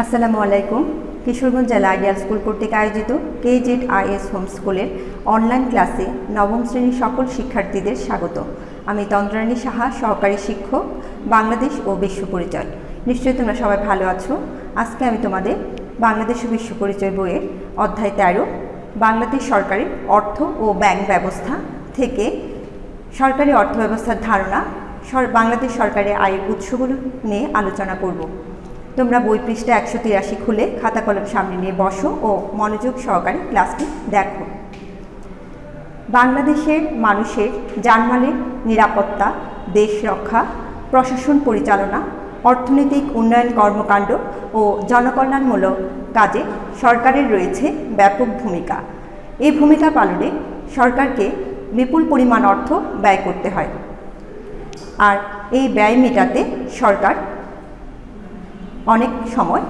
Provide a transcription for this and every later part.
আসসালামু আলাইকুম। কিশোরগঞ্জ জেলা আইডিয়াল স্কুল কর্তৃক আয়োজিত KZIS হোম স্কুলের অনলাইন ক্লাসে নবম শ্রেণীর সকল শিক্ষার্থীদের স্বাগত। আমি তন্দ্রানী সাহা, সহকারী শিক্ষক, বাংলাদেশ ও বিশ্ব পরিচয়। নিশ্চয়ই তোমরা সবাই ভালো আছো। আজকে আমি তোমাদের বাংলাদেশ ও বিশ্ব পরিচয় বইয়ের অধ্যায় 13 বাংলাদেশ সরকারের অর্থ ও ব্যাংক ব্যবস্থা থেকে সরকারি অর্থ ব্যবস্থার ধারণা, বাংলাদেশ সরকারের আয়ের উৎসগুলো নিয়ে আলোচনা করব। তোমরা বই পৃষ্ঠা 183 খুলে খাতা কলম সামনে নিয়ে বসো ও মনোযোগ সহকারে ক্লাসটি দেখো। বাংলাদেশের মানুষের জানমালের নিরাপত্তা, দেশ রক্ষা, প্রশাসন পরিচালনা, অর্থনৈতিক উন্নয়ন কর্মকাণ্ড ও জনকল্যাণমূলক কাজে সরকারের রয়েছে ব্যাপক ভূমিকা। এই ভূমিকা পালনে সরকারকে বিপুল পরিমাণ অর্থ ব্যয় করতে হয়, আর এই ব্যয় মেটাতে সরকার অনেক সময়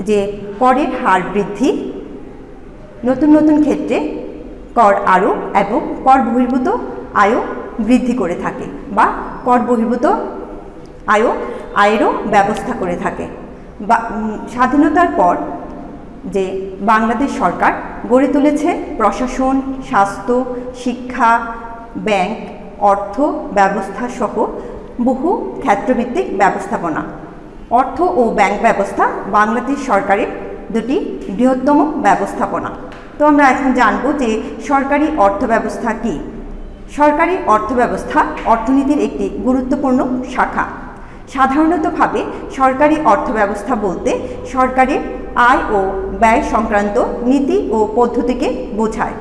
যে করের হার বৃদ্ধি, নতুন নতুন ক্ষেত্রে কর আরোপ এবং কর বহির্ভূত আয়ও বৃদ্ধি করে থাকে বা কর বহির্ভূত আয়েরও ব্যবস্থা করে থাকে। স্বাধীনতার পর যে বাংলাদেশ সরকার গড়ে তুলেছে প্রশাসন, স্বাস্থ্য, শিক্ষা, ব্যাংক, অর্থ ব্যবস্থা সহ বহু ক্ষেত্রভিত্তিক ব্যবস্থাপনা। অর্থ ও ব্যাংক ব্যবস্থা বাংলাদেশ সরকারের দুটি বৃহত্তম ব্যবস্থাপনা। তো আমরা এখন জানব যে সরকারি অর্থ ব্যবস্থা কী। সরকারি অর্থ ব্যবস্থা অর্থনীতির একটি গুরুত্বপূর্ণ শাখা। সাধারণতভাবে সরকারি অর্থ ব্যবস্থা বলতে সরকারের আয় ও ব্যয় সংক্রান্ত নীতি ও পদ্ধতিকে বোঝায়।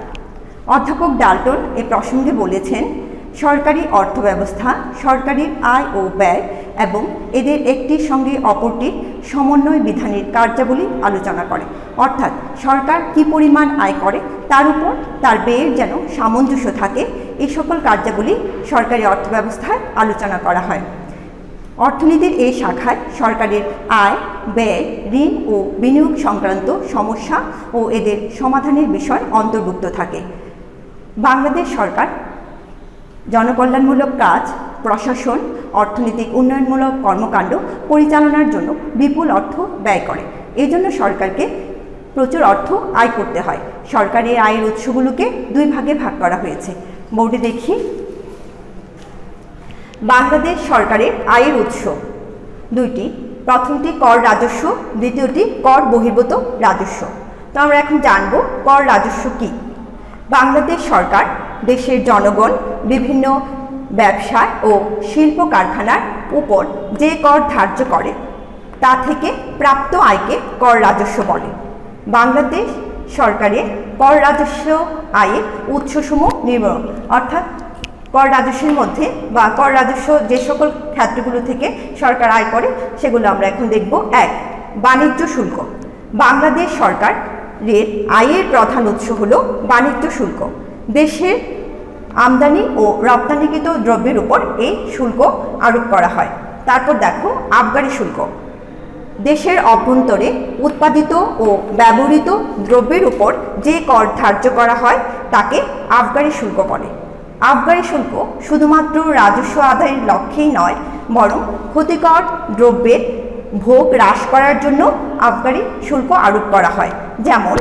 অধ্যাপক ডাল্টন এ প্রসঙ্গে বলেছেন, সরকারি অর্থ ব্যবস্থা সরকারের আয় ও ব্যয় এবং এদের একটির সঙ্গে অপরটির সমন্বয় বিধানের কার্যাবলী আলোচনা করে। অর্থাৎ সরকার কী পরিমাণ আয় করে তার উপর তার ব্যয়ের যেন সামঞ্জস্য থাকে, এই সকল কার্যাবলী সরকারি অর্থ ব্যবস্থায় আলোচনা করা হয়। অর্থনীতির এই শাখায় সরকারের আয়, ব্যয়, ঋণ ও বিনিয়োগ সংক্রান্ত সমস্যা ও এদের সমাধানের বিষয় অন্তর্ভুক্ত থাকে। বাংলাদেশ সরকার জনকল্যাণমূলক কাজ, প্রশাসন, অর্থনৈতিক উন্নয়নমূলক কর্মকাণ্ড পরিচালনার জন্য বিপুল অর্থ ব্যয় করে। এই জন্য সরকারকে প্রচুর অর্থ আয় করতে হয়। সরকারের আয়ের উৎসগুলোকে দুই ভাগে ভাগ করা হয়েছে। বোর্ডে দেখি, বাংলাদেশ সরকারের আয়ের উৎস দুইটি। প্রথমটি কর রাজস্ব, দ্বিতীয়টি কর বহির্ভূত রাজস্ব। তো আমরা এখন জানব কর রাজস্ব কী। বাংলাদেশ সরকার দেশের জনগণ, বিভিন্ন ব্যবসা ও শিল্প কারখানার উপর যে কর ধার্য করে তা থেকে প্রাপ্ত আয়কে কর রাজস্ব বলে। বাংলাদেশ সরকারের কর রাজস্ব আয়ের উৎসসমূহ নির্ভর, অর্থাৎ কর রাজস্বের মধ্যে বা কর রাজস্ব যে সকল ক্ষেত্রগুলো থেকে সরকার আয় করে সেগুলো আমরা এখন দেখব। 1. বাণিজ্য শুল্ক। বাংলাদেশ সরকারের আয়ের প্রধান উৎস হল বাণিজ্য শুল্ক। দেশের আমদানি ও রপ্তানিকৃত দ্রব্যের উপর এই শুল্ক আরোপ করা হয়। তারপর দেখো আবগারি শুল্ক। দেশের অভ্যন্তরে উৎপাদিত ও ব্যবহৃত দ্রব্যের উপর যে কর ধার্য করা হয় তাকে আবগারি শুল্ক বলে। আবগারি শুল্ক শুধুমাত্র রাজস্ব আদায়ের লক্ষ্যেই নয়, বরং ক্ষতিকর দ্রব্যের ভোগ হ্রাস করার জন্য আবগারি শুল্ক আরোপ করা হয়। যেমন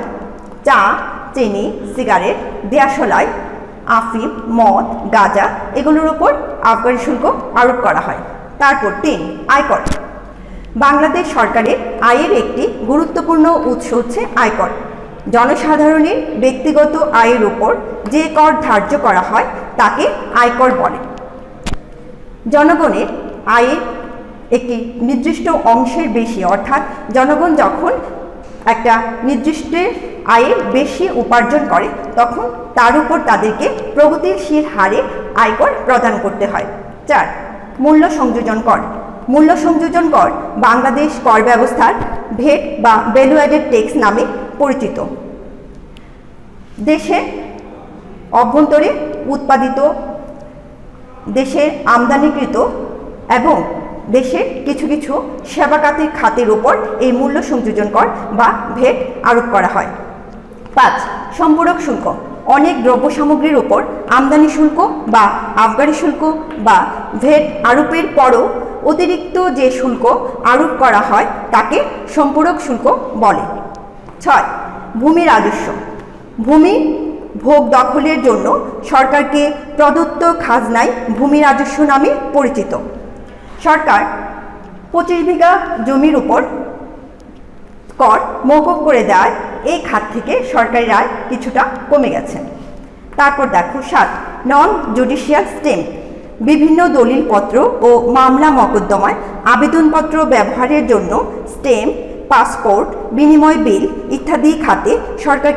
চা, চিনি, সিগারেট, দেশালাই, আফিম, মদ, গাঁজা এগুলোর উপর আবগারি শুল্ক আরোপ করা হয়। তারপর 3. আয়কর। বাংলাদেশ সরকারের আয়ের একটি গুরুত্বপূর্ণ উৎস হচ্ছে আয়কর। জনসাধারণের ব্যক্তিগত আয়ের উপর যে কর ধার্য করা হয় তাকে আয়কর বলে। জনগণের আয়ের একটি নির্দিষ্ট অংশের বেশি, অর্থাৎ জনগণ যখন একটা নির্দিষ্ট আয়ের বেশি উপার্জন করে তখন তার উপর তাদেরকে প্রগতিশীল হারে আয়কর প্রদান করতে হয়। 4. মূল্য সংযোজন কর। মূল্য সংযোজন কর বাংলাদেশ কর ব্যবস্থার ভ্যাট বা ভ্যালু অ্যাডেড ট্যাক্স নামে পরিচিত। দেশে অভ্যন্তরে উৎপাদিত, দেশে আমদানিকৃত এবং দেশের কিছু কিছু সেবা খাতের উপর এই মূল্য সংযোজন কর বা ভ্যাট আরোপ করা হয়। 5. সম্পূরক শুল্ক। অনেক দ্রব্য সামগ্রীর উপর আমদানি শুল্ক বা আবগারি শুল্ক বা ভ্যাট আরোপের পরও অতিরিক্ত যে শুল্ক আরোপ করা হয় তাকে সম্পূরক শুল্ক বলে। 6 ভূমি রাজস্ব। ভূমি ভোগ দখলের জন্য সরকারকে প্রদত্ত খাজনাই ভূমি রাজস্ব নামে পরিচিত। সরকার 25 বিঘা জমির উপর কর মওকুফ করে দেয়, এই খাত থেকে সরকারি আয় কিছুটা কমে গেছে। তারপর দেখো 7 নন জুডিশিয়াল স্টেম। বিভিন্ন দলিলপত্র ও মামলা মকদ্দমায় আবেদনপত্র ব্যবহারের জন্য স্টেম, পাসপোর্ট, বিনিময় বিল ইত্যাদি খাতে সরকার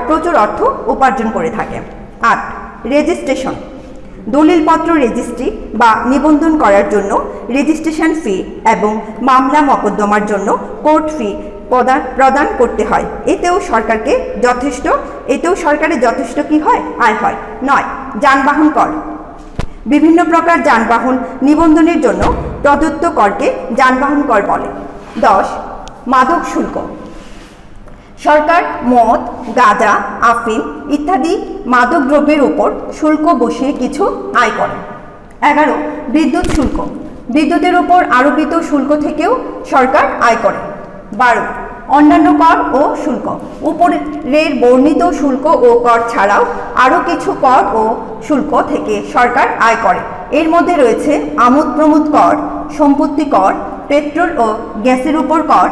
প্রচুর অর্থ উপার্জন করে থাকে। 8 রেজিস্ট্রেশন। দলিলপত্র রেজিস্ট্রি বা নিবন্ধন করার জন্য রেজিস্ট্রেশন ফি এবং মামলা মকদ্দমার জন্য কোর্ট ফি প্রদান করতে হয়। এতেও সরকারের যথেষ্ট কি হয়? আয় হয়। 9 যানবাহন কর। বিভিন্ন প্রকার যানবাহন নিবন্ধনের জন্য প্রদত্ত করকে যানবাহন কর বলে। 10 মাদক শুল্ক। সরকার মদ, গাঁজা, আফিম ইত্যাদি মাদক দ্রব্যের উপর শুল্ক বসিয়ে কিছু আয় করে। 11 বিদ্যুৎ শুল্ক। বিদ্যুতের উপর আরোপিত শুল্ক থেকেও সরকার আয় করে। 12 অন্যান্য কর ও শুল্ক। উপরের বর্ণিত শুল্ক ও কর ছাড়াও আরও কিছু কর ও শুল্ক থেকে সরকার আয় করে। এর মধ্যে রয়েছে আমোদ প্রমোদ কর, সম্পত্তি কর, পেট্রোল ও গ্যাসের উপর কর,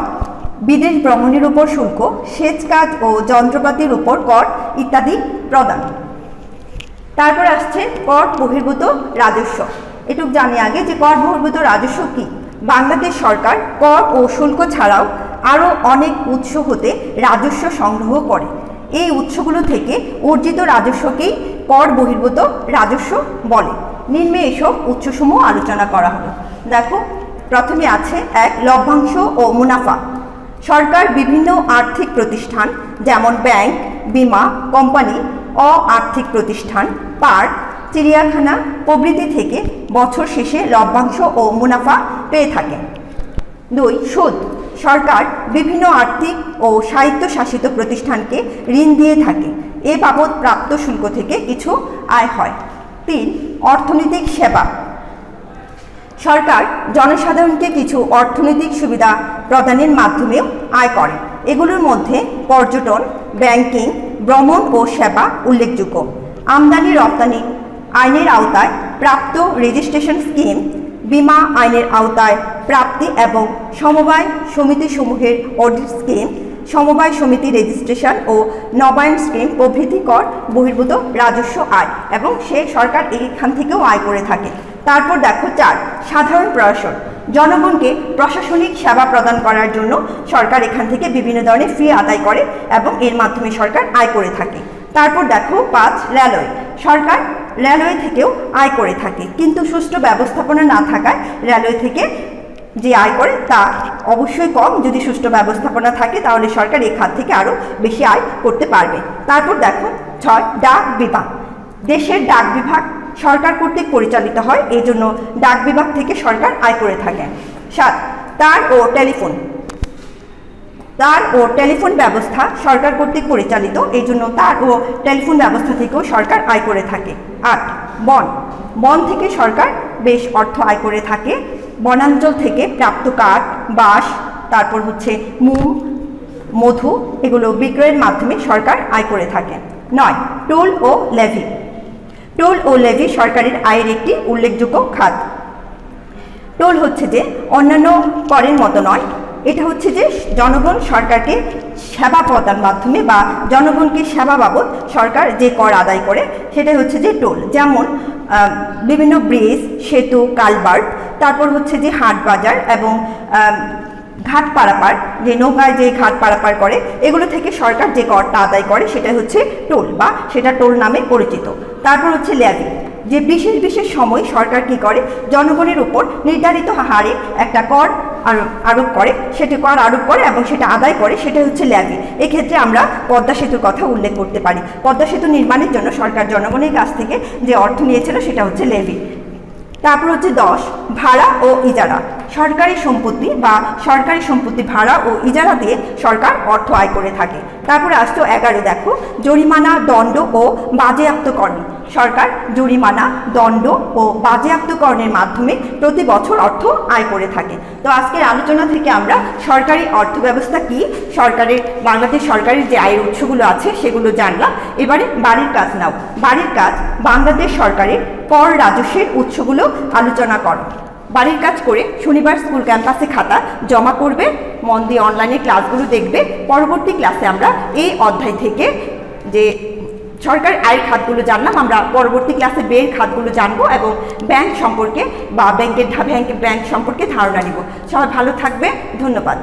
বিদেশ ভ্রমণের উপর শুল্ক, সেচ কাজ ও যন্ত্রপাতির উপর কর ইত্যাদি প্রদান। তারপর আসছে কর বহির্ভূত রাজস্ব। এটুকু জানি আগে যে কর বহির্ভূত রাজস্ব কি। বাংলাদেশ সরকার কর ও শুল্ক ছাড়াও আরও অনেক উৎস হতে রাজস্ব সংগ্রহ করে। এই উৎসগুলো থেকে অর্জিত রাজস্বকেই কর বহির্ভূত রাজস্ব বলে। নিম্নে এসব উৎসসমূহ আলোচনা করা হলো। দেখো, প্রথমে আছে 1 লভ্যাংশ ও মুনাফা। সরকার বিভিন্ন আর্থিক প্রতিষ্ঠান যেমন ব্যাংক, বীমা কোম্পানি, অ-আর্থিক প্রতিষ্ঠান, পার্ক, চিড়িয়াখানা প্রভৃতি থেকে বছর শেষে লভ্যাংশ ও মুনাফা পেয়ে থাকে। 2 সুদ। সরকার বিভিন্ন আর্থিক ও স্বায়ত্তশাসিত প্রতিষ্ঠানকে ঋণ দিয়ে থাকে, এ বাবদ প্রাপ্ত শুল্ক থেকে কিছু আয় হয়। 3 অর্থনৈতিক সেবা। সরকার জনসাধারণকে কিছু অর্থনৈতিক সুবিধা প্রদানের মাধ্যমেও আয় করে। এগুলোর মধ্যে পর্যটন, ব্যাংকিং, ভ্রমণ ও সেবা উল্লেখযোগ্য। আমদানি রপ্তানি আইনের আওতায় প্রাপ্ত রেজিস্ট্রেশন স্কিম, বীমা আইনের আওতায় প্রাপ্তি এবং সমবায় সমিতিসমূহের অডিট স্কিম, সমবায় সমিতি রেজিস্ট্রেশন ও নবায়ন স্কিম প্রভৃতি কর বহির্ভূত রাজস্ব আয়, এবং সরকার এইখান থেকেও আয় করে থাকে। তারপর দেখো 4 সাধারণ প্রশাসন। জনগণকে প্রশাসনিক সেবা প্রদান করার জন্য সরকার এখান থেকে বিভিন্ন ধরনের ফি আদায় করে এবং এর মাধ্যমে সরকার আয় করে থাকে। তারপর দেখো 5 রেলওয়ে। সরকার রেলওয়ে থেকেও আয় করে থাকে, কিন্তু সুষ্ঠু ব্যবস্থাপনা না থাকায় রেলওয়ে থেকে যে আয় করে তা অবশ্যই কম। যদি সুষ্ঠু ব্যবস্থাপনা থাকে তাহলে সরকার এই খাত থেকে আরও বেশি আয় করতে পারবে। তারপর দেখো 6 ডাক বিভাগ। দেশের ডাক বিভাগ সরকার কর্তৃক পরিচালিত হয়, এই জন্য ডাক বিভাগ থেকে সরকার আয় করে থাকে। 7 তার ও টেলিফোন। তার ও টেলিফোন ব্যবস্থা সরকার কর্তৃক পরিচালিত, এই জন্য তার ও টেলিফোন ব্যবস্থা থেকেও সরকার আয় করে থাকে। 8 বন। বন থেকে সরকার বেশ অর্থ আয় করে থাকে। বনাঞ্চল থেকে প্রাপ্ত কাঠ, বাঁশ, তারপর হচ্ছে মোম, মধু এগুলো বিক্রয়ের মাধ্যমে সরকার আয় করে থাকে। 9 টোল ও লেভি। টোল ও লেভি সরকারের আয়ের একটি উল্লেখযোগ্য খাত। টোল হচ্ছে যে অন্যান্য করের মতো নয়, এটা হচ্ছে যে জনগণ সরকারকে সেবা প্রদান মাধ্যমে বা জনগণকে সেবা বাবদ সরকার যে কর আদায় করে সেটাই হচ্ছে যে টোল। যেমন বিভিন্ন ব্রিজ, সেতু, কালভার্ট, তারপর হচ্ছে যে হাট বাজার এবং ঘাট পারাপার, যে নৌকায় যে ঘাট পারাপার করে এগুলো থেকে সরকার যে করটা আদায় করে সেটা হচ্ছে টোল বা সেটা টোল নামে পরিচিত। তারপর হচ্ছে লেভি, যে বিশেষ বিশেষ সময় সরকার কি করে জনগণের উপর নির্ধারিত হারে একটা কর আরোপ করে, সেটা কর আরোপ করে এবং সেটা আদায় করে, সেটা হচ্ছে লেভি। এক্ষেত্রে আমরা পদ্মা সেতুর কথা উল্লেখ করতে পারি। পদ্মা সেতু নির্মাণের জন্য সরকার জনগণের কাছ থেকে যে অর্থ নিয়েছিল সেটা হচ্ছে লেভি। তারপর হচ্ছে 10 ভাড়া ও ইজারা। সরকারি সম্পত্তি বা সরকারি সম্পত্তি ভাড়া ও ইজারা দিয়ে সরকার অর্থ আয় করে থাকে। তারপরে আসতো 11, দেখো জরিমানা, দণ্ড ও বাজেয়াপ্তকরণ। সরকার জরিমানা, দণ্ড ও বাজেয়াপ্তকরণের মাধ্যমে প্রতি বছর অর্থ আয় করে থাকে। তো আজকের আলোচনা থেকে আমরা সরকারি অর্থ ব্যবস্থা কি, বাংলাদেশ সরকারের যে আয়ের উৎসগুলো আছে সেগুলো জানলাম। এবারে বাড়ির কাজ নাও। বাড়ির কাজ বাংলাদেশ সরকারের কর রাজস্বের উৎসগুলো আলোচনা করো। বাড়ির কাজ করে শনিবার স্কুল ক্যাম্পাসে খাতা জমা করবে, মন দিয়ে অনলাইনে ক্লাসগুলো দেখবে। পরবর্তী ক্লাসে আমরা এই অধ্যায় থেকে যে সরকারি আয়ের খাতগুলো জানলাম, আমরা পরবর্তী ক্লাসে ব্যয়ের খাতগুলো জানবো এবং ব্যাংক সম্পর্কে বা ব্যাংক সম্পর্কে ধারণা নিব। সবাই ভালো থাকবে, ধন্যবাদ।